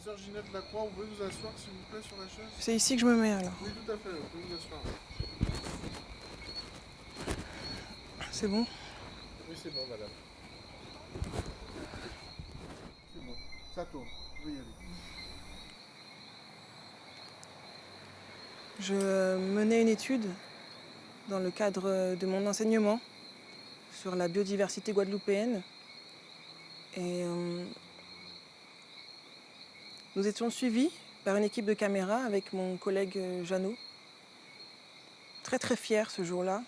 sœur Ginette Lacroix, vous pouvez vous asseoir s'il vous plaît sur la chaise? C'est ici que je me mets alors. Oui, tout à fait, vous pouvez vous asseoir. C'est bon? Oui, c'est bon, madame. C'est bon, ça tourne, vous pouvez y aller. Je menais une étude dans le cadre de mon enseignement sur la biodiversité guadeloupéenne. Et nous étions suivis par une équipe de caméras avec mon collègue Jeannot. Très très fiers ce jour-là,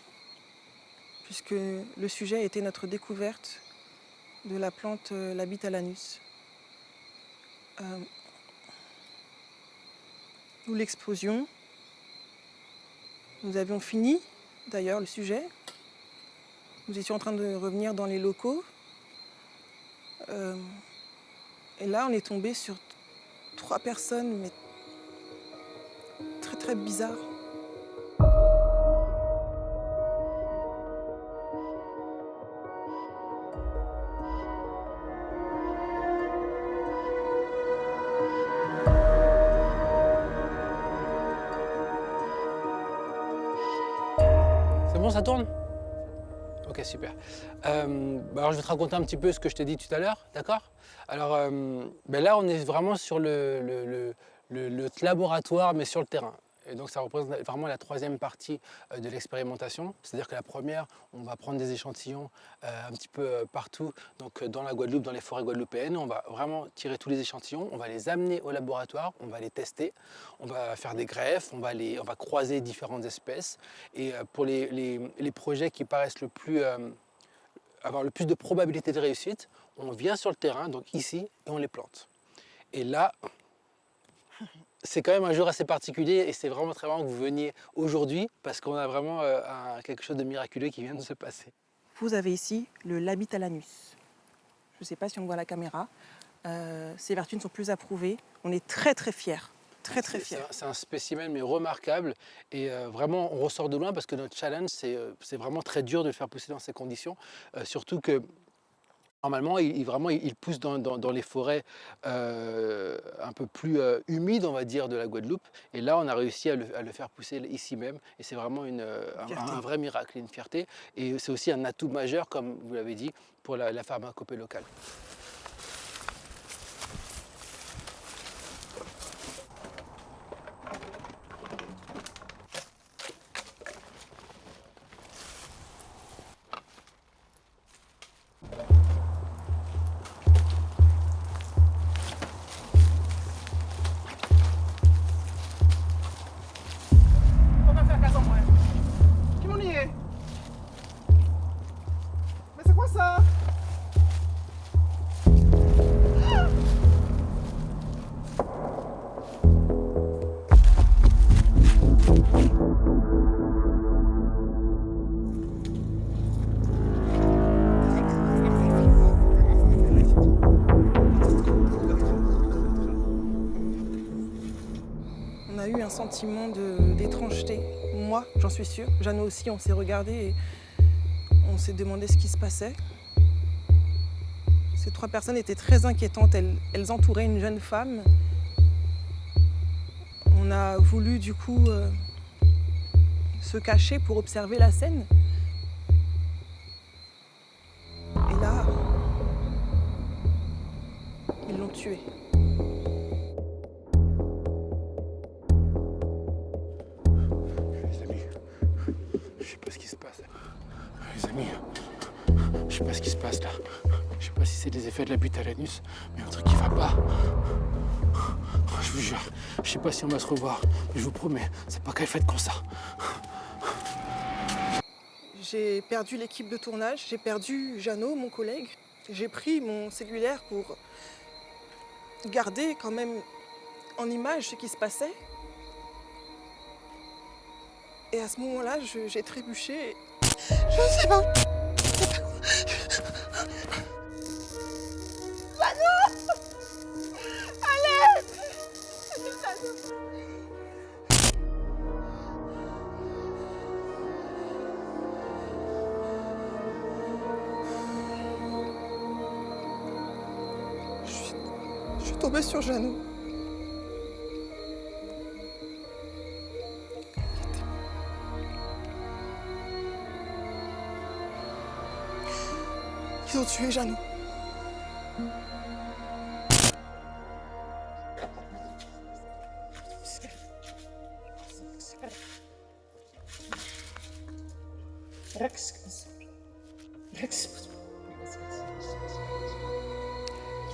puisque le sujet était notre découverte de la plante l'Abitalanus. Nous l'exposions. Nous avions fini d'ailleurs le sujet. Nous étions en train de revenir dans les locaux. Et là, on est tombé sur 3 personnes, mais très très bizarres. C'est bon, ça tourne? Ok, super. Alors je vais te raconter un petit peu ce que je t'ai dit tout à l'heure, d'accord? Alors là, on est vraiment sur le laboratoire, mais sur le terrain. Et donc ça représente vraiment la 3e partie de l'expérimentation. C'est-à-dire que la première, on va prendre des échantillons un petit peu partout, donc dans la Guadeloupe, dans les forêts guadeloupéennes. On va vraiment tirer tous les échantillons, on va les amener au laboratoire, on va les tester, on va faire des greffes, on va croiser différentes espèces. Et pour les projets qui paraissent avoir le plus de probabilité de réussite, on vient sur le terrain, donc ici, et on les plante. Et là, c'est quand même un jour assez particulier et c'est vraiment très marrant que vous veniez aujourd'hui parce qu'on a vraiment quelque chose de miraculeux qui vient de se passer. Vous avez ici le Labitalanus. Je ne sais pas si on voit la caméra. Ses vertus ne sont plus approuvées. On est très très fiers. Très très fiers. C'est un spécimen mais remarquable et vraiment on ressort de loin parce que notre challenge c'est vraiment très dur de le faire pousser dans ces conditions. Surtout que normalement, il pousse dans les forêts un peu plus humides, on va dire, de la Guadeloupe. Et là, on a réussi à le faire pousser ici même. Et c'est vraiment un vrai miracle, une fierté. Et c'est aussi un atout majeur, comme vous l'avez dit, pour la pharmacopée locale. On va faire casse en moins. Qui m'en y est? Mais c'est quoi ça? On a eu un sentiment d'étrangeté. Moi, j'en suis sûre. Jeannot aussi, on s'est regardé et on s'est demandé ce qui se passait. Ces 3 personnes étaient très inquiétantes. Elles entouraient une jeune femme. On a voulu du coup se cacher pour observer la scène. Et là, ils l'ont tuée. Les amis, je sais pas ce qui se passe. Les amis, je sais pas ce qui se passe là. Je sais pas si c'est des effets de l'Abitalanus, mais un truc qui va pas. Je vous jure, je sais pas si on va se revoir, mais je vous promets, c'est pas qu'elle fait comme ça. J'ai perdu l'équipe de tournage, j'ai perdu Jeannot, mon collègue. J'ai pris mon cellulaire pour garder quand même en image ce qui se passait. Et à ce moment-là, j'ai trébuché. Je sais pas. Je suis tombée sur Jeannot. ont tué Janou.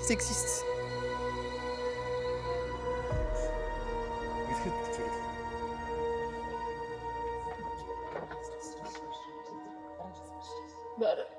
Ils existent. Baraks.